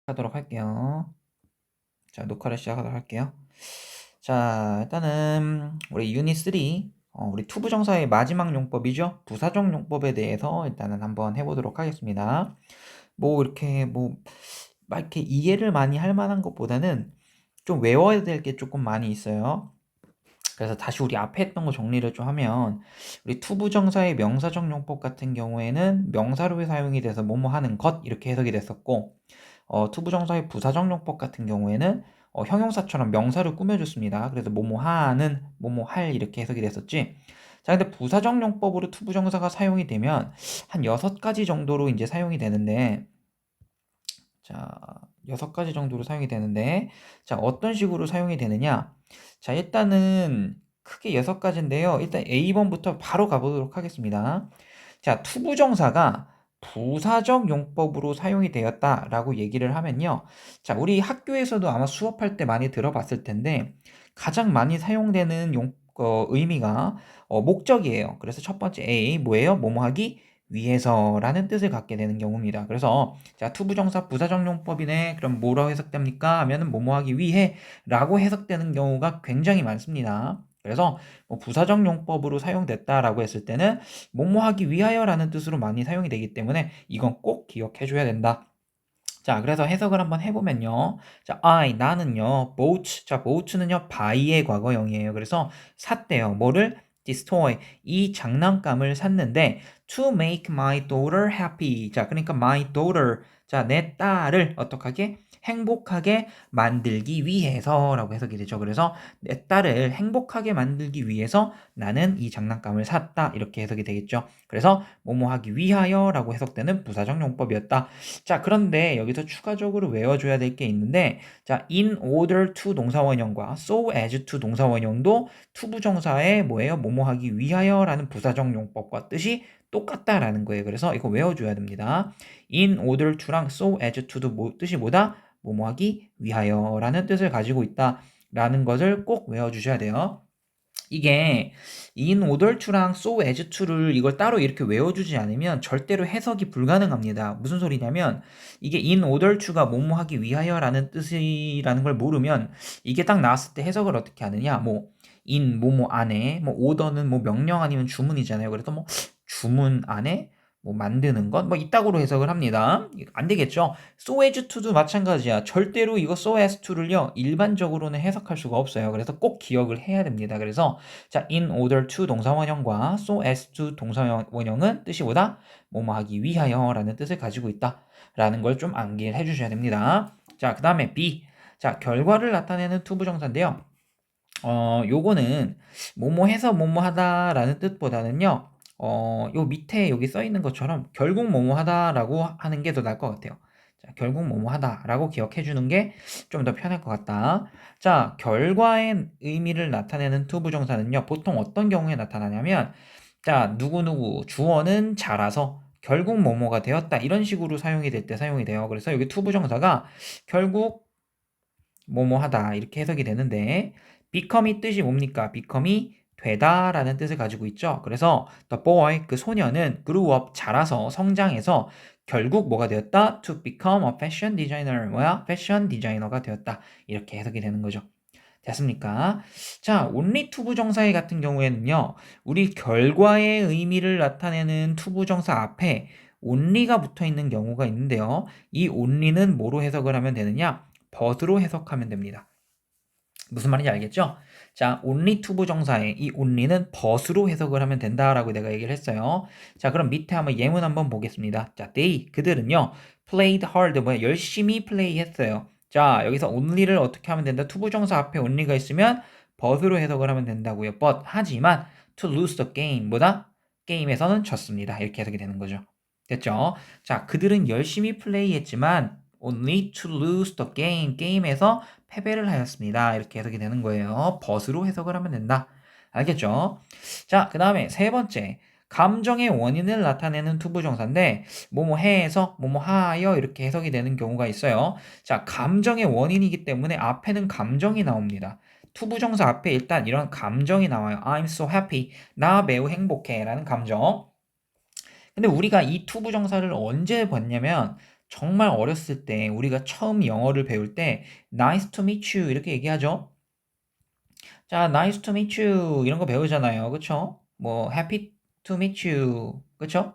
하도록 할게요. 자, 녹화를 시작하도록 할게요. 자, 일단은 우리 유닛 3, 우리 투부정사의 마지막 용법이죠. 부사적 용법에 대해서 일단은 한번 해보도록 하겠습니다. 뭐 이렇게 막 이렇게 이해를 많이 할 만한 것보다는 좀 외워야 될 게 조금 많이 있어요. 그래서 다시 우리 앞에 했던 거 정리를 좀 하면, 우리 투부정사의 명사적 용법 같은 경우에는 명사로의 사용이 돼서 뭐뭐 하는 것 이렇게 해석이 됐었고, 투부정사의 부사적 용법 같은 경우에는 형용사처럼 명사를 꾸며줬습니다. 그래서 뭐뭐 하는, 뭐뭐 할 이렇게 해석이 됐었지. 자, 근데 부사적 용법으로 투부정사가 사용이 되면 한 6가지 정도로 이제 사용이 되는데, 자, 6가지 정도로 사용이 되는데, 자, 어떤 식으로 사용이 되느냐? 자, 일단은 크게 6가지인데요. 일단 A번부터 바로 가보도록 하겠습니다. 자, 투부정사가 부사적 용법으로 사용이 되었다라고 얘기를 하면요. 자, 우리 학교에서도 아마 수업할 때 많이 들어봤을 텐데, 가장 많이 사용되는 의미가 목적이에요. 그래서 첫 번째 A, 뭐예요? 뭐뭐 하기 위해서라는 뜻을 갖게 되는 경우입니다. 그래서 자, 투부정사 부사적 용법이네. 그럼 뭐라고 해석됩니까? 하면은 뭐뭐 하기 위해 라고 해석되는 경우가 굉장히 많습니다. 그래서 부사적 용법으로 사용됐다라고 했을 때는 뭐뭐 하기 위하여라는 뜻으로 많이 사용이 되기 때문에 이건 꼭 기억해 줘야 된다. 자, 그래서 해석을 한번 해보면요. 자, 나는요, bought. 자, bought는요, buy의 과거형이에요. 그래서 샀대요. 뭐를? destroy. 이 장난감을 샀는데, to make my daughter happy. 자, 그러니까 my daughter. 자, 내 딸을 어떻게 행복하게 만들기 위해서라고 해석이 되죠. 그래서 내 딸을 행복하게 만들기 위해서 나는 이 장난감을 샀다. 이렇게 해석이 되겠죠. 그래서 뭐뭐 하기 위하여라고 해석되는 부사적 용법이었다. 자, 그런데 여기서 추가적으로 외워줘야 될 게 있는데, 자, in order to 동사원형과 so as to 동사원형도 투부정사의 뭐예요? 뭐뭐 하기 위하여라는 부사적 용법과 뜻이 똑같다라는 거예요. 그래서 이거 외워줘야 됩니다. in order to랑 so as to도 뜻이 뭐다? 뭐뭐 하기 위하여라는 뜻을 가지고 있다라는 것을 꼭 외워주셔야 돼요. 이게 in order to랑 so as to를 이걸 따로 이렇게 외워주지 않으면 절대로 해석이 불가능합니다. 무슨 소리냐면 이게 in order to가 뭐뭐 하기 위하여라는 뜻이라는 걸 모르면 이게 딱 나왔을 때 해석을 어떻게 하느냐? 뭐 in 뭐뭐 안에 뭐 order는 뭐 명령 아니면 주문이잖아요. 그래서 뭐 주문 안에 뭐 만드는 것 뭐 이따구로 해석을 합니다. 안 되겠죠? so as to도 마찬가지야. 절대로 이거 so as to를요 일반적으로는 해석할 수가 없어요. 그래서 꼭 기억을 해야 됩니다. 그래서 자, in order to 동사원형과 so as to 동사원형은 뜻이 뭐다? 뭐뭐 하기 위하여라는 뜻을 가지고 있다라는 걸 좀 암기해 주셔야 됩니다. 자, 그 다음에 B. 자, 결과를 나타내는 투부정사인데요. 요거는 뭐뭐 해서 뭐뭐 하다라는 뜻보다는요. 요 밑에 여기 써 있는 것처럼 결국 뭐뭐 하다라고 하는 게 더 나을 것 같아요. 자, 결국 뭐뭐 하다라고 기억해 주는 게 좀 더 편할 것 같다. 자, 결과의 의미를 나타내는 투부정사는요. 보통 어떤 경우에 나타나냐면 자, 누구누구 주어는 자라서 결국 뭐뭐가 되었다. 이런 식으로 사용이 될 때 사용이 돼요. 그래서 여기 투부정사가 결국 뭐뭐 하다 이렇게 해석이 되는데 become이 뜻이 뭡니까? become이 되다라는 뜻을 가지고 있죠. 그래서 the boy 그 소녀는 grew up 자라서 성장해서 결국 뭐가 되었다? to become a fashion designer 뭐야? 패션 디자이너가 되었다. 이렇게 해석이 되는 거죠. 됐습니까? 자, only 투부정사의 같은 경우에는요. 우리 결과의 의미를 나타내는 투부정사 앞에 only가 붙어 있는 경우가 있는데요. 이 only는 뭐로 해석을 하면 되느냐? but로 해석하면 됩니다. 무슨 말인지 알겠죠? 자, only 투부정사의 이 only는 but로 해석을 하면 된다라고 내가 얘기를 했어요. 자, 그럼 밑에 한번 예문 한번 보겠습니다. 자, they 그들은요 played hard 뭐야 열심히 플레이했어요. 자, 여기서 only를 어떻게 하면 된다? 투부정사 앞에 only가 있으면 but로 해석을 하면 된다고요. but 하지만 to lose the game 뭐다? 게임에서는 졌습니다. 이렇게 해석이 되는 거죠. 됐죠? 자, 그들은 열심히 플레이했지만 only to lose the game 게임에서 패배를 하였습니다. 이렇게 해석이 되는 거예요. 벗으로 해석을 하면 된다. 알겠죠? 자, 그 다음에 세 번째. 감정의 원인을 나타내는 투부정사인데 뭐뭐 해서 뭐뭐 하여 이렇게 해석이 되는 경우가 있어요. 자, 감정의 원인이기 때문에 앞에는 감정이 나옵니다. 투부정사 앞에 일단 이런 감정이 나와요. I'm so happy. 나 매우 행복해. 라는 감정. 근데 우리가 이 투부정사를 언제 봤냐면 정말 어렸을 때 우리가 처음 영어를 배울 때 nice to meet you 이렇게 얘기하죠. 자, nice to meet you 이런 거 배우잖아요. 그쵸? 뭐 happy to meet you. 그쵸?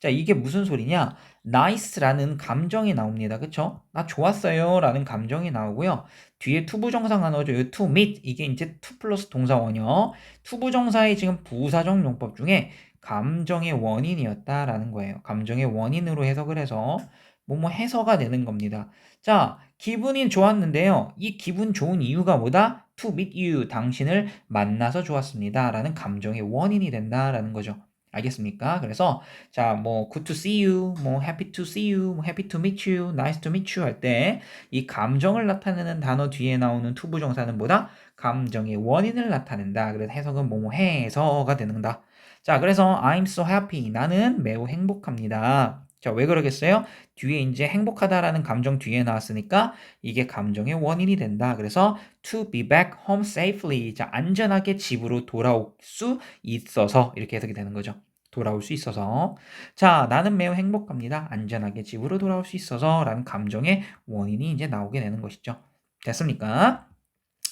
자, 이게 무슨 소리냐? nice라는 감정이 나옵니다. 그쵸? 나 좋았어요. 라는 감정이 나오고요. 뒤에 투부정사가 나오죠. to meet. 이게 이제 to 플러스 동사원이요. 투부정사의 지금 부사적 용법 중에 감정의 원인이었다라는 거예요. 감정의 원인으로 해석을 해서 뭐뭐 해서가 되는 겁니다. 자, 기분이 좋았는데요. 이 기분 좋은 이유가 뭐다? to meet you. 당신을 만나서 좋았습니다. 라는 감정의 원인이 된다라는 거죠. 알겠습니까? 그래서 자, 뭐 good to see you, 뭐 happy to see you, 뭐 happy to meet you, nice to meet you 할 때 이 감정을 나타내는 단어 뒤에 나오는 투부정사는 뭐다? 감정의 원인을 나타낸다. 그래서 해석은 뭐뭐 해서가 되는다. 자, 그래서 I'm so happy. 나는 매우 행복합니다. 자, 왜 그러겠어요? 뒤에 이제 행복하다라는 감정 뒤에 나왔으니까 이게 감정의 원인이 된다. 그래서 to be back home safely. 자, 안전하게 집으로 돌아올 수 있어서 이렇게 해석이 되는 거죠. 돌아올 수 있어서. 자, 나는 매우 행복합니다. 안전하게 집으로 돌아올 수 있어서 라는 감정의 원인이 이제 나오게 되는 것이죠. 됐습니까?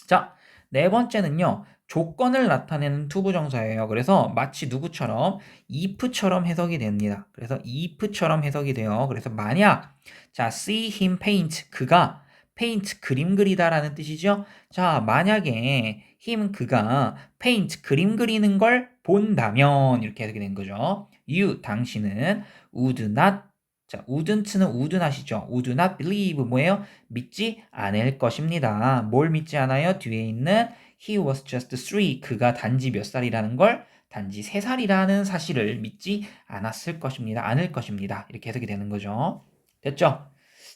자, 네 번째는요. 조건을 나타내는 투부정사예요. 그래서 마치 누구처럼 if처럼 해석이 됩니다. 그래서 if처럼 해석이 돼요. 그래서 만약 자, see him paint 그가 paint 그림 그리다라는 뜻이죠. 자, 만약에 him 그가 paint 그림 그리는 걸 본다면 이렇게 해석이 된 거죠. you 당신은 would not 자, wouldn't는 would not이죠. would not believe 뭐예요? 믿지 않을 것입니다. 뭘 믿지 않아요? 뒤에 있는 he was just 3 그가 단지 몇 살이라는 걸 단지 3살이라는 사실을 믿지 않았을 것입니다. 않을 것입니다. 이렇게 해석이 되는 거죠. 됐죠?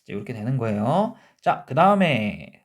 이렇게 되는 거예요. 자, 그 다음에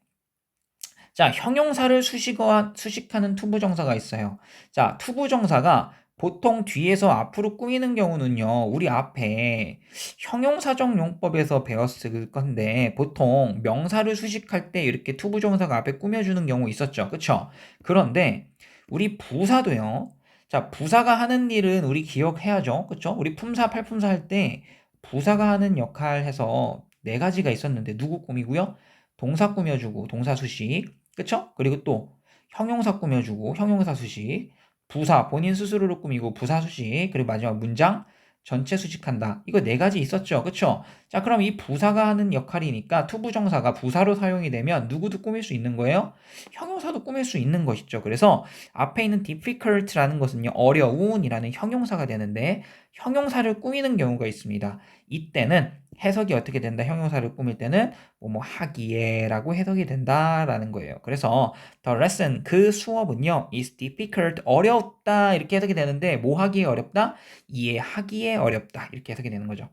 자, 형용사를 수식하는 투부정사가 있어요. 자, 투부정사가 보통 뒤에서 앞으로 꾸미는 경우는요, 우리 앞에 형용사적 용법에서 배웠을 건데, 보통 명사를 수식할 때 이렇게 투부정사가 앞에 꾸며주는 경우 있었죠. 그쵸? 그런데, 우리 부사도요, 자, 부사가 하는 일은 우리 기억해야죠. 그쵸? 우리 품사, 팔품사 할 때, 부사가 하는 역할 해서 네 가지가 있었는데, 누구 꾸미고요? 동사 꾸며주고, 동사 수식. 그쵸? 그리고 또 형용사 꾸며주고 형용사 수식, 부사 본인 스스로를 꾸미고 부사 수식, 그리고 마지막 문장 전체 수식한다. 이거 네 가지 있었죠. 그쵸? 자, 그럼 이 부사가 하는 역할이니까 투부정사가 부사로 사용이 되면 누구도 꾸밀 수 있는 거예요? 형용사도 꾸밀 수 있는 것이죠. 그래서 앞에 있는 difficult라는 것은요, 어려운이라는 형용사가 되는데 형용사를 꾸미는 경우가 있습니다. 이때는 해석이 어떻게 된다? 형용사를 꾸밀 때는 뭐뭐 하기에라고 해석이 된다라는 거예요. 그래서 the lesson 그 수업은요 is difficult 어렵다 이렇게 해석이 되는데 뭐 하기에 어렵다? 이해하기에 어렵다 이렇게 해석이 되는 거죠.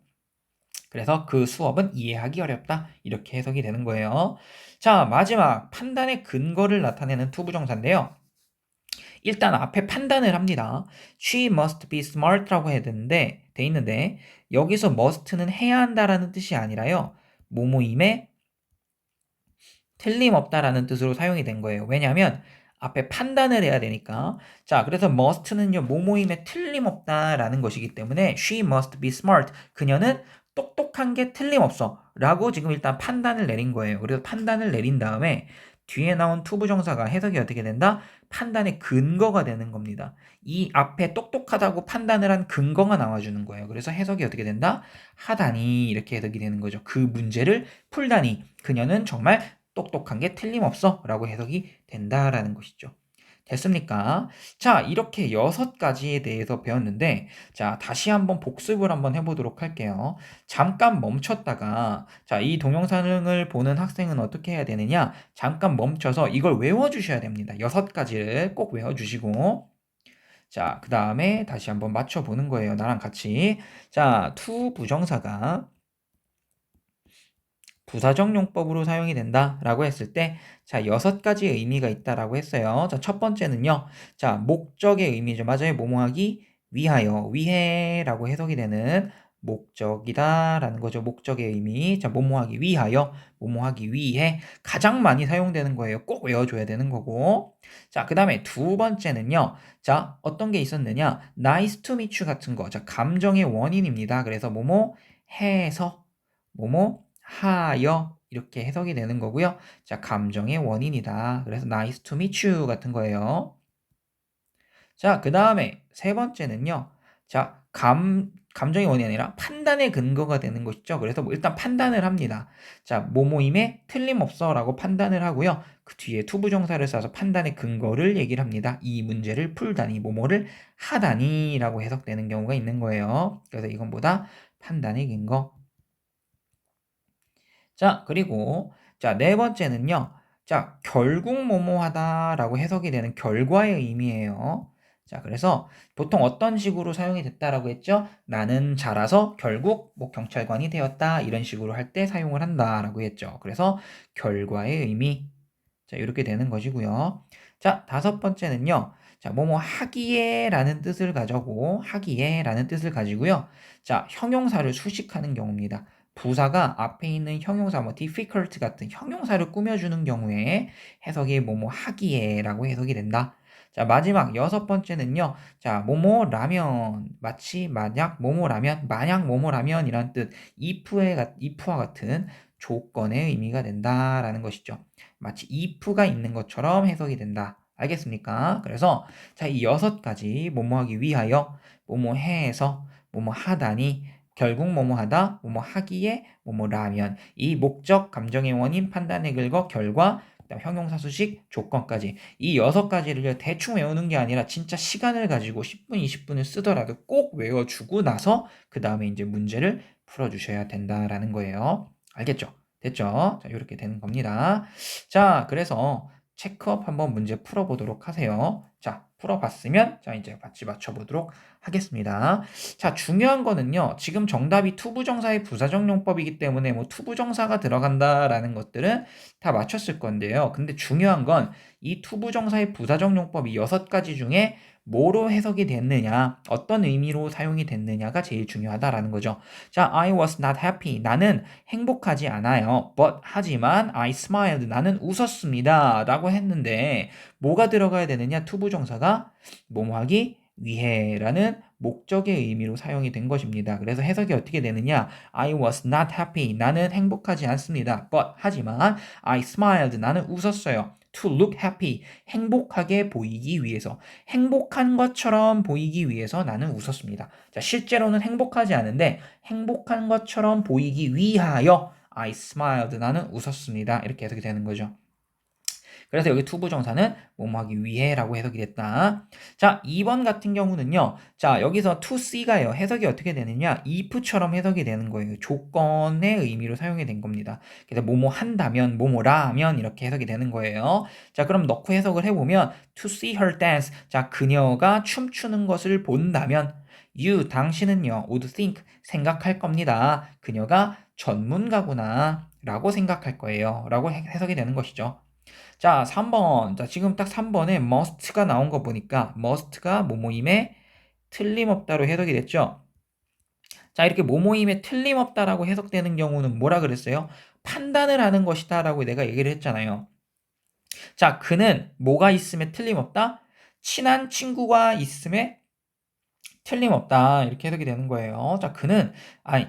그래서 그 수업은 이해하기 어렵다 이렇게 해석이 되는 거예요. 자, 마지막 판단의 근거를 나타내는 투부정사인데요. 일단 앞에 판단을 합니다. She must be smart라고 해야 되는데 돼 있는데 여기서 must는 해야 한다라는 뜻이 아니라요. 뭐뭐임에 틀림없다라는 뜻으로 사용이 된 거예요. 왜냐하면 앞에 판단을 해야 되니까. 자, 그래서 must는요, 뭐뭐임에 틀림없다라는 것이기 때문에 she must be smart. 그녀는 똑똑한 게 틀림없어. 라고 지금 일단 판단을 내린 거예요. 그래서 판단을 내린 다음에 뒤에 나온 투부정사가 해석이 어떻게 된다? 판단의 근거가 되는 겁니다. 이 앞에 똑똑하다고 판단을 한 근거가 나와주는 거예요. 그래서 해석이 어떻게 된다? 하다니 이렇게 해석이 되는 거죠. 그 문제를 풀다니 그녀는 정말 똑똑한 게 틀림없어 라고 해석이 된다라는 것이죠. 됐습니까? 자, 이렇게 6가지에 대해서 배웠는데 자, 다시 한번 복습을 한번 해보도록 할게요. 잠깐 멈췄다가 자, 이 동영상을 보는 학생은 어떻게 해야 되느냐? 잠깐 멈춰서 이걸 외워주셔야 됩니다. 6가지를 꼭 외워주시고 자, 그 다음에 다시 한번 맞춰보는 거예요. 나랑 같이. 자, 투 부정사가 부사적 용법으로 사용이 된다라고 했을 때, 자, 6가지 의미가 있다라고 했어요. 자, 첫 번째는요. 자, 목적의 의미죠. 맞아요. 뭐뭐하기 위하여, 위해라고 해석이 되는 목적이다라는 거죠. 목적의 의미. 자, 뭐뭐하기 위하여, 뭐뭐하기 위해 가장 많이 사용되는 거예요. 꼭 외워줘야 되는 거고. 자, 그 다음에 두 번째는요. 자, 어떤 게 있었느냐? nice to meet you 같은 거. 자, 감정의 원인입니다. 그래서 뭐뭐 해서 뭐뭐 하여 이렇게 해석이 되는 거고요. 자, 감정의 원인이다. 그래서 nice to meet you 같은 거예요. 자, 그 다음에 세 번째는요. 자, 감정의 원인이 아니라 판단의 근거가 되는 것이죠. 그래서 뭐 일단 판단을 합니다. 자, 뭐뭐임에 틀림없어 라고 판단을 하고요. 그 뒤에 투부정사를 써서 판단의 근거를 얘기를 합니다. 이 문제를 풀다니, 뭐뭐를 하다니 라고 해석되는 경우가 있는 거예요. 그래서 이건 뭐다? 판단의 근거. 자, 그리고 자, 네 번째는요. 자, 결국 뭐뭐하다라고 해석이 되는 결과의 의미예요. 자, 그래서 보통 어떤 식으로 사용이 됐다라고 했죠? 나는 자라서 결국 뭐 경찰관이 되었다 이런 식으로 할 때 사용을 한다라고 했죠. 그래서 결과의 의미. 자, 이렇게 되는 것이고요. 자, 다섯 번째는요. 자, 뭐뭐 하기에라는 뜻을 가지고 하기에라는 뜻을 가지고요. 자, 형용사를 수식하는 경우입니다. 부사가 앞에 있는 형용사 뭐 difficult 같은 형용사를 꾸며주는 경우에 해석이 뭐뭐 하기에라고 해석이 된다. 자, 마지막 여섯 번째는요. 자, 뭐뭐라면 마치 만약 뭐뭐라면 마냥 뭐뭐라면이란 뜻 if와 같은 조건의 의미가 된다라는 것이죠. 마치 if가 있는 것처럼 해석이 된다. 알겠습니까? 그래서 자, 이 여섯 가지 뭐뭐하기 위하여 뭐뭐해서 뭐뭐하다니 결국 뭐뭐하다, 뭐뭐하기에, 뭐뭐라면 이 목적, 감정의 원인, 판단의 근거, 결과, 그다음 형용사 수식, 조건까지 이 여섯 가지를 대충 외우는 게 아니라 진짜 시간을 가지고 10분, 20분을 쓰더라도 꼭 외워주고 나서 그 다음에 이제 문제를 풀어주셔야 된다라는 거예요. 알겠죠? 됐죠? 자, 이렇게 되는 겁니다. 자, 그래서 체크업 한번 문제 풀어보도록 하세요. 자, 풀어봤으면 자, 이제 같이 맞춰보도록 하겠습니다. 자, 중요한 거는요. 지금 정답이 투부정사의 부사적 용법이기 때문에 뭐 투부정사가 들어간다라는 것들은 다 맞췄을 건데요. 근데 중요한 건 이 투부정사의 부사적 용법이 6가지 중에 뭐로 해석이 됐느냐, 어떤 의미로 사용이 됐느냐가 제일 중요하다라는 거죠. 자, I was not happy. 나는 행복하지 않아요. But 하지만 I smiled. 나는 웃었습니다. 라고 했는데 뭐가 들어가야 되느냐? 투부정사가 뭐뭐하기 위해라는 목적의 의미로 사용이 된 것입니다. 그래서 해석이 어떻게 되느냐? I was not happy. 나는 행복하지 않습니다. But 하지만 I smiled. 나는 웃었어요. To look happy. 행복하게 보이기 위해서. 행복한 것처럼 보이기 위해서 나는 웃었습니다. 자, 실제로는 행복하지 않은데 행복한 것처럼 보이기 위하여 I smiled. 나는 웃었습니다. 이렇게 해석이 되는 거죠. 그래서 여기 투부정사는 뭐뭐하기 위해라고 해석이 됐다. 자, 2번 같은 경우는요. 자, 여기서 to see가요. 해석이 어떻게 되느냐? if처럼 해석이 되는 거예요. 조건의 의미로 사용이 된 겁니다. 그래서 뭐뭐 한다면, 뭐뭐라면 이렇게 해석이 되는 거예요. 자, 그럼 넣고 해석을 해보면 to see her dance. 자, 그녀가 춤추는 것을 본다면 you, 당신은요, would think, 생각할 겁니다. 그녀가 전문가구나 라고 생각할 거예요. 라고 해석이 되는 것이죠. 자, 3번. 자, 지금 딱 3번에 must가 나온 거 보니까 must가 뭐뭐임에 틀림없다로 해석이 됐죠. 자, 이렇게 뭐뭐임에 틀림없다라고 해석되는 경우는 뭐라 그랬어요? 판단을 하는 것이다 라고 내가 얘기를 했잖아요. 자, 그는 뭐가 있음에 틀림없다? 친한 친구가 있음에 틀림없다 이렇게 해석이 되는 거예요. 자, 그는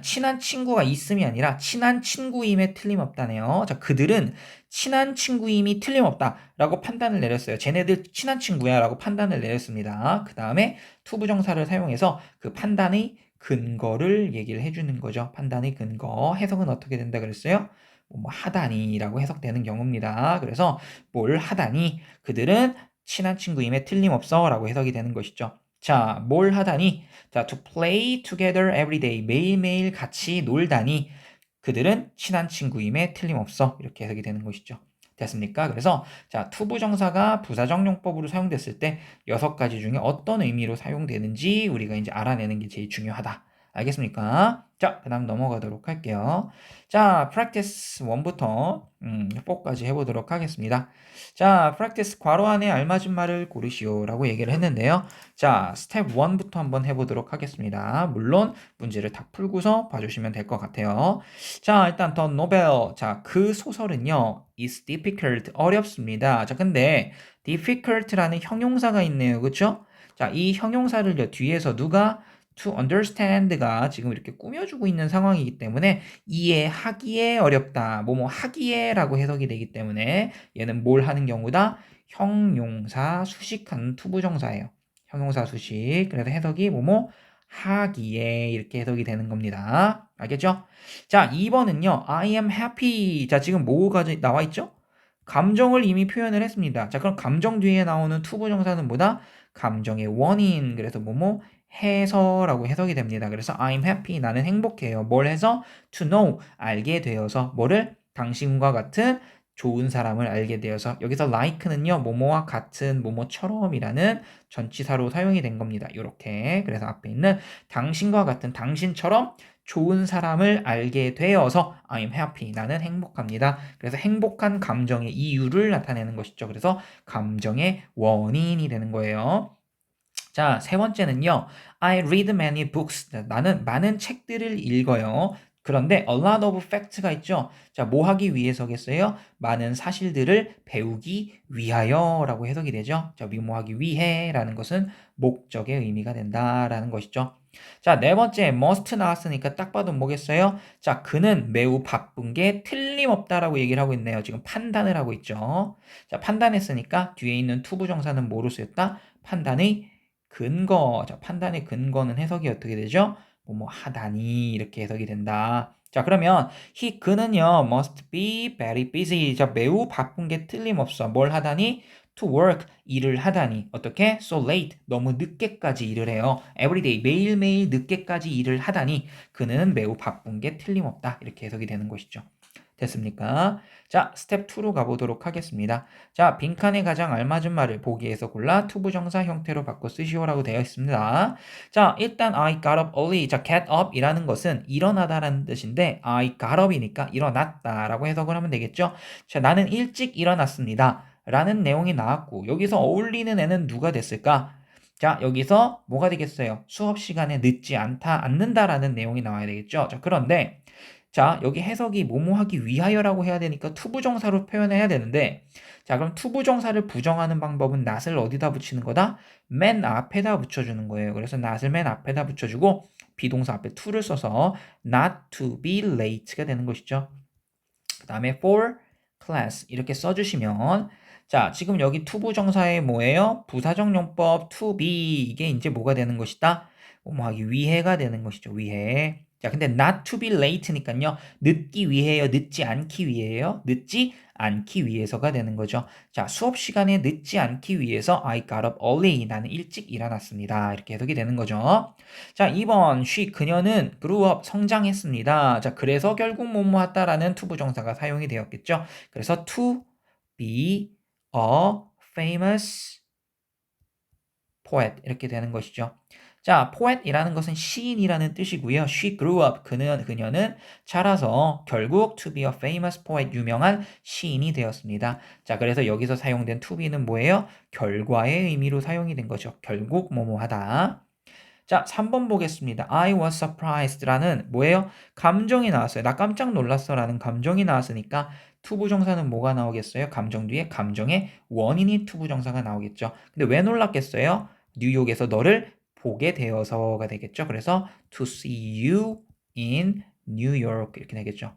친한 친구가 있음이 아니라 친한 친구임에 틀림없다네요. 자, 그들은 친한 친구임이 틀림없다라고 판단을 내렸어요. 쟤네들 친한 친구야라고 판단을 내렸습니다. 그 다음에 투부정사를 사용해서 그 판단의 근거를 얘기를 해주는 거죠. 판단의 근거. 해석은 어떻게 된다 그랬어요? 뭐 하다니라고 해석되는 경우입니다. 그래서 뭘 하다니 그들은 친한 친구임에 틀림없어라고 해석이 되는 것이죠. 자, 뭘 하다니? 자, to play together every day. 매일매일 같이 놀다니 그들은 친한 친구임에 틀림없어. 이렇게 해석이 되는 것이죠. 됐습니까? 그래서 자, 투부정사가 부사적 용법으로 사용됐을 때 6가지 중에 어떤 의미로 사용되는지 우리가 이제 알아내는 게 제일 중요하다. 알겠습니까? 자, 그 다음 넘어가도록 할게요. 자, practice 1부터 4까지 해보도록 하겠습니다. 자, practice 괄호 안에 알맞은 말을 고르시오 라고 얘기를 했는데요. 자, 스텝 1부터 한번 해보도록 하겠습니다. 물론 문제를 다 풀고서 봐주시면 될 것 같아요. 자, 일단 The novel. 자, 그 소설은요. is difficult. 어렵습니다. 자, 근데 difficult라는 형용사가 있네요. 그쵸? 자, 이 형용사를 뒤에서 누가 to understand가 지금 이렇게 꾸며주고 있는 상황이기 때문에 이해하기에 어렵다. 뭐뭐 하기에라고 해석이 되기 때문에 얘는 뭘 하는 경우다? 형용사 수식하는 투부정사예요. 형용사 수식. 그래서 해석이 뭐뭐 하기에 이렇게 해석이 되는 겁니다. 알겠죠? 자, 2번은요. I am happy. 자, 지금 뭐가 나와 있죠? 감정을 이미 표현을 했습니다. 자, 그럼 감정 뒤에 나오는 투부정사는 뭐다? 감정의 원인. 그래서 뭐뭐 해서라고 해석이 됩니다. 그래서 I'm happy. 나는 행복해요. 뭘 해서? To know. 알게 되어서. 뭐를? 당신과 같은 좋은 사람을 알게 되어서. 여기서 like는요. 뭐뭐와 같은 뭐뭐처럼이라는 전치사로 사용이 된 겁니다. 이렇게. 그래서 앞에 있는 당신과 같은 당신처럼 좋은 사람을 알게 되어서 I'm happy. 나는 행복합니다. 그래서 행복한 감정의 이유를 나타내는 것이죠. 그래서 감정의 원인이 되는 거예요. 자, 세 번째는요. I read many books. 나는 많은 책들을 읽어요. 그런데 a lot of facts가 있죠. 자, 뭐 하기 위해서겠어요? 많은 사실들을 배우기 위하여라고 해석이 되죠. 자, 뭐 하기 위해라는 것은 목적의 의미가 된다라는 것이죠. 자, 네 번째 must 나왔으니까 딱 봐도 뭐겠어요? 자, 그는 매우 바쁜 게 틀림없다라고 얘기를 하고 있네요. 지금 판단을 하고 있죠. 자, 판단했으니까 뒤에 있는 투부정사는 뭐로 쓰였다? 판단의 근거. 자, 판단의 근거는 해석이 어떻게 되죠? 뭐뭐 하다니 이렇게 해석이 된다. 자, 그러면 그는요 must be very busy. 자, 매우 바쁜 게 틀림없어. 뭘 하다니? to work. 일을 하다니. 어떻게? so late. 너무 늦게까지 일을 해요. every day. 매일매일 늦게까지 일을 하다니. 그는 매우 바쁜 게 틀림없다. 이렇게 해석이 되는 것이죠. 됐습니까? 자, 스텝 2로 가보도록 하겠습니다. 자, 빈칸에 가장 알맞은 말을 보기에서 골라 투부정사 형태로 바꿔 쓰시오라고 되어 있습니다. 자, 일단 I got up early. 자, get up 이라는 것은 일어나다라는 뜻인데 I got up이니까 일어났다 라고 해석을 하면 되겠죠. 자, 나는 일찍 일어났습니다. 라는 내용이 나왔고 여기서 어울리는 애는 누가 됐을까? 자, 여기서 뭐가 되겠어요? 수업 시간에 늦지 않는다라는 내용이 나와야 되겠죠. 자, 그런데 자, 여기 해석이 뭐뭐 하기 위하여라고 해야 되니까 투부정사로 표현해야 되는데 자, 그럼 투부정사를 부정하는 방법은 not을 어디다 붙이는 거다? 맨 앞에다 붙여주는 거예요. 그래서 not을 맨 앞에다 붙여주고 비동사 앞에 to를 써서 not to be late가 되는 것이죠. 그 다음에 for class 이렇게 써주시면 자, 지금 여기 투부정사의 뭐예요? 부사적 용법 to be 이게 이제 뭐가 되는 것이다? 뭐뭐 하기 위해가 되는 것이죠. 위해. 자, 근데 not to be late니까요. 늦기 위해요. 늦지 않기 위해요. 늦지 않기 위해서가 되는 거죠. 자, 수업 시간에 늦지 않기 위해서 I got up early. 나는 일찍 일어났습니다. 이렇게 해석이 되는 거죠. 자, 2번 그녀는 grew up 성장했습니다. 자, 그래서 결국 뭐뭐 하다라는 투부정사가 사용이 되었겠죠. 그래서 to be a famous poet 이렇게 되는 것이죠. 자, poet이라는 것은 시인이라는 뜻이고요. She grew up. 그녀는 자라서 결국 to be a famous poet. 유명한 시인이 되었습니다. 자, 그래서 여기서 사용된 to be는 뭐예요? 결과의 의미로 사용이 된 거죠. 결국 뭐뭐 하다. 자, 3번 보겠습니다. I was surprised라는 뭐예요? 감정이 나왔어요. 나 깜짝 놀랐어라는 감정이 나왔으니까 투부정사는 뭐가 나오겠어요? 감정 뒤에 감정의 원인이 투부정사가 나오겠죠. 근데 왜 놀랐겠어요? 뉴욕에서 너를 보게 되어서가 되겠죠. 그래서 to see you in New York 이렇게 되겠죠.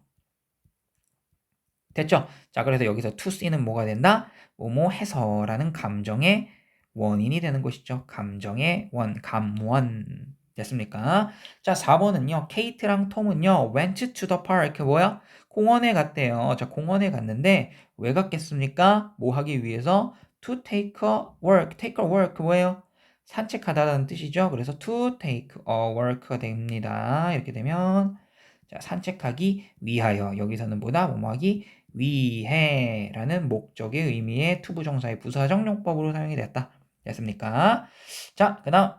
됐죠? 자, 그래서 여기서 to see는 뭐가 된다? 뭐뭐 해서라는 감정의 원인이 되는 것이죠. 감정의 감원. 됐습니까? 자, 4번은요. 케이트랑 톰은요. went to the park. 뭐야? 공원에 갔대요. 자, 공원에 갔는데 왜 갔겠습니까? 뭐 하기 위해서? to take a walk. take a walk 뭐예요? 산책하다라는 뜻이죠. 그래서 to take a walk가 됩니다. 이렇게 되면 자, 산책하기 위하여. 여기서는 뭐다? 뭐뭐 하기 위해라는 목적의 의미의 투부정사의 부사적 용법으로 사용이 되었다. 됐습니까? 자, 그 다음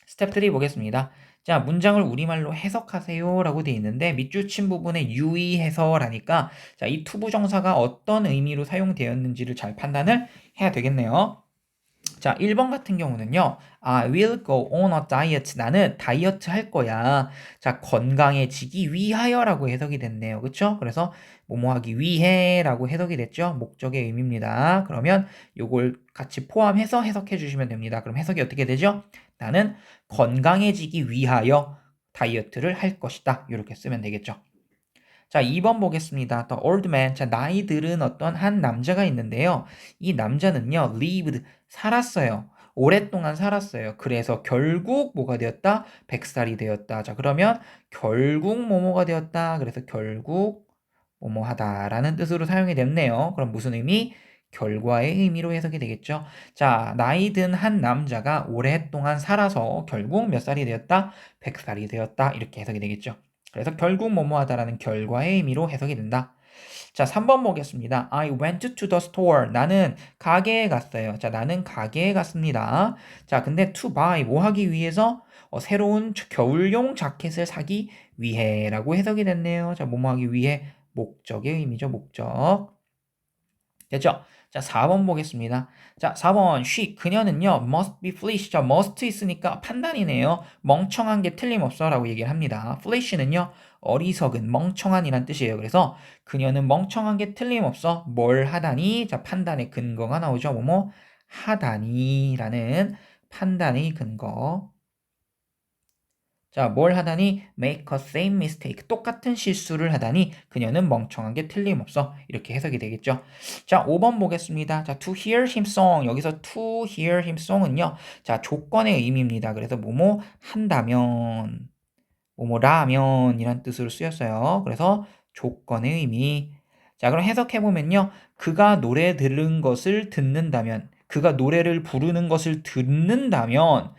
스텝 3 보겠습니다. 자, 문장을 우리말로 해석하세요 라고 되어 있는데 밑줄 친 부분에 유의해서라니까 자, 이 투부정사가 어떤 의미로 사용되었는지를 잘 판단을 해야 되겠네요. 자, 1번 같은 경우는요. I will go on a diet. 나는 다이어트 할 거야. 자, 건강해지기 위하여라고 해석이 됐네요. 그쵸? 그래서 뭐뭐 하기 위해라고 해석이 됐죠? 목적의 의미입니다. 그러면 요걸 같이 포함해서 해석해 주시면 됩니다. 그럼 해석이 어떻게 되죠? 나는 건강해지기 위하여 다이어트를 할 것이다. 이렇게 쓰면 되겠죠. 자, 2번 보겠습니다. The old man. 자, 나이 들은 어떤 한 남자가 있는데요. 이 남자는요, lived, 살았어요. 오랫동안 살았어요. 그래서 결국 뭐가 되었다? 100살이 되었다. 자, 그러면 결국 뭐뭐가 되었다. 그래서 결국 뭐뭐 하다라는 뜻으로 사용이 됐네요. 그럼 무슨 의미? 결과의 의미로 해석이 되겠죠. 자, 나이 든 한 남자가 오랫동안 살아서 결국 몇 살이 되었다? 100살이 되었다. 이렇게 해석이 되겠죠. 그래서 결국 뭐뭐하다라는 결과의 의미로 해석이 된다. 자, 3번 보겠습니다. I went to the store. 나는 가게에 갔어요. 자, 나는 가게에 갔습니다. 자, 근데 to buy 뭐 하기 위해서 새로운 겨울용 자켓을 사기 위해라고 해석이 됐네요. 자, 뭐뭐 하기 위해 목적의 의미죠. 목적. 됐죠? 자, 4번 보겠습니다. 자, 4번 she 그녀는요 must be foolish. 자, must 있으니까 판단이네요. 멍청한 게 틀림없어라고 얘기를 합니다. foolish는요 어리석은 멍청한이란 뜻이에요. 그래서 그녀는 멍청한 게 틀림없어. 뭘 하다니? 자, 판단의 근거가 나오죠. 뭐뭐 하다니라는 판단의 근거. 자, 뭘 하다니? make a same mistake. 똑같은 실수를 하다니 그녀는 멍청한 게 틀림없어. 이렇게 해석이 되겠죠. 자, 5번 보겠습니다. 자, to hear him song. 여기서 to hear him song은요. 자, 조건의 의미입니다. 그래서 뭐뭐 한다면, 뭐뭐라면이란 뜻으로 쓰였어요. 그래서 조건의 의미. 자, 그럼 해석해보면요. 그가 노래 들은 것을 듣는다면, 그가 노래를 부르는 것을 듣는다면,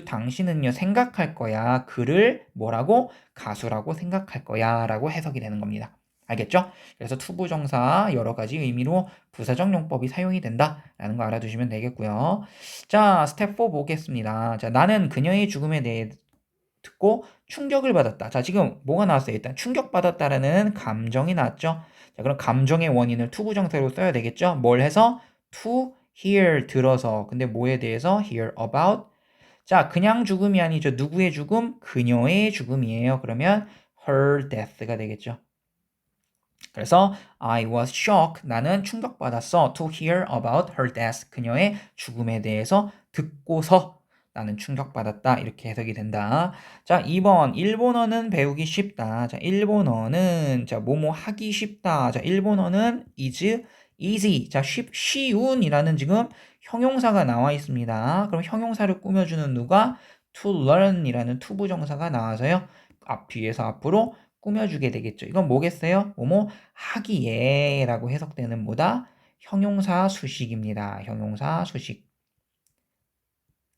당신은요, 생각할 거야. 그를 뭐라고? 가수라고 생각할 거야. 라고 해석이 되는 겁니다. 알겠죠? 그래서 투부정사 여러 가지 의미로 부사적 용법이 사용이 된다라는 거 알아두시면 되겠고요. 자, 스텝 4 보겠습니다. 자, 나는 그녀의 죽음에 대해 듣고 충격을 받았다. 자, 지금 뭐가 나왔어요? 일단 충격받았다라는 감정이 나왔죠. 자, 그럼 감정의 원인을 투부정사로 써야 되겠죠? 뭘 해서? to hear 들어서. 근데 뭐에 대해서? hear about. 자, 그냥 죽음이 아니죠. 누구의 죽음? 그녀의 죽음이에요. 그러면 her death가 되겠죠. 그래서 I was shocked. 나는 충격받았어. To hear about her death. 그녀의 죽음에 대해서 듣고서 나는 충격받았다. 이렇게 해석이 된다. 자, 2번. 일본어는 배우기 쉽다. 자, 일본어는 자, 뭐뭐 하기 쉽다. 자, 일본어는 is easy. 자, 쉬운이라는 지금 형용사가 나와 있습니다. 그럼 형용사를 꾸며주는 누가? to learn이라는 투부정사가 나와서요. 뒤에서 앞으로 꾸며주게 되겠죠. 이건 뭐겠어요? 뭐뭐 하기에 라고 해석되는 뭐다? 형용사 수식입니다. 형용사 수식.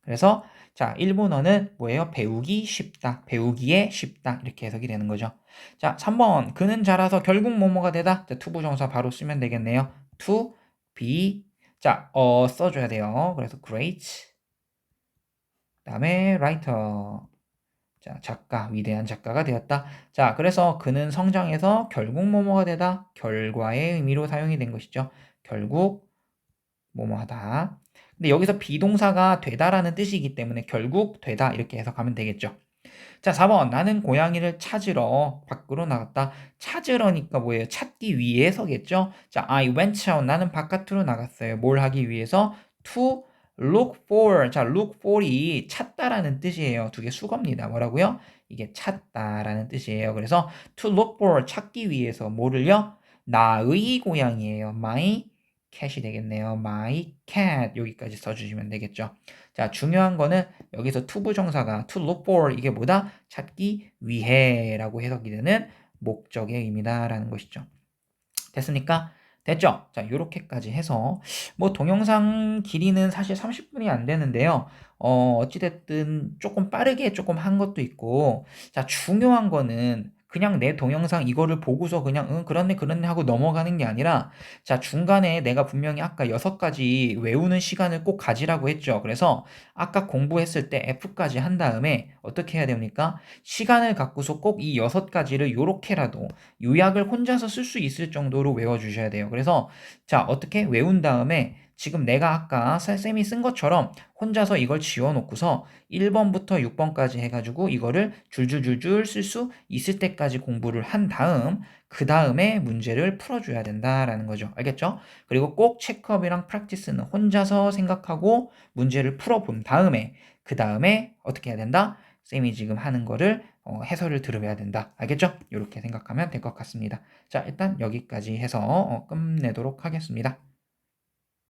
그래서 자, 일본어는 뭐예요? 배우기 쉽다. 배우기에 쉽다. 이렇게 해석이 되는 거죠. 자, 3번. 그는 자라서 결국 뭐뭐가 되다. 자, 투부정사 바로 쓰면 되겠네요. to be. 자, 써줘야 돼요. 그래서 great. 그다음에 writer. 자, 작가, 위대한 작가가 되었다. 자, 그래서 그는 성장해서 결국 뭐뭐가 되다. 결과의 의미로 사용이 된 것이죠. 결국 뭐뭐하다. 근데 여기서 비동사가 되다라는 뜻이기 때문에 결국 되다 이렇게 해석하면 되겠죠. 자, 4번. 나는 고양이를 찾으러 밖으로 나갔다. 찾으러니까 뭐예요? 찾기 위해서겠죠? 자, I went out. 나는 바깥으로 나갔어요. 뭘 하기 위해서? To look for. 자, look for이 찾다라는 뜻이에요. 두 개 수거입니다. 뭐라고요? 이게 찾다라는 뜻이에요. 그래서 to look for 찾기 위해서 뭐를요? 나의 고양이에요. My cat이 되겠네요. My cat 여기까지 써주시면 되겠죠. 자, 중요한 거는 여기서 투부정사가 to look for 이게 뭐다? 찾기 위해라고 해석이 되는 목적의 의미다라는 것이죠. 됐습니까? 됐죠? 자, 요렇게까지 해서 뭐 동영상 길이는 사실 30분이 안 되는데요. 어찌됐든 조금 빠르게 조금 한 것도 있고 자, 중요한 거는 그냥 내 동영상 이거를 보고서 그냥 응 그렇네 그렇네 하고 넘어가는 게 아니라 자, 중간에 내가 분명히 아까 6가지 외우는 시간을 꼭 가지라고 했죠. 그래서 아까 공부했을 때 F까지 한 다음에 어떻게 해야 됩니까? 시간을 갖고서 꼭 이 6가지를 요렇게라도 요약을 혼자서 쓸 수 있을 정도로 외워주셔야 돼요. 그래서 자, 어떻게 외운 다음에 지금 내가 아까 쌤이 쓴 것처럼 혼자서 이걸 지워놓고서 1번부터 6번까지 해가지고 이거를 줄줄줄줄 쓸 수 있을 때까지 공부를 한 다음 그 다음에 문제를 풀어줘야 된다라는 거죠. 알겠죠? 그리고 꼭 체크업이랑 프랙티스는 혼자서 생각하고 문제를 풀어본 다음에 그 다음에 어떻게 해야 된다? 쌤이 지금 하는 거를 해설을 들어야 된다. 알겠죠? 이렇게 생각하면 될 것 같습니다. 자, 일단 여기까지 해서 끝내도록 하겠습니다.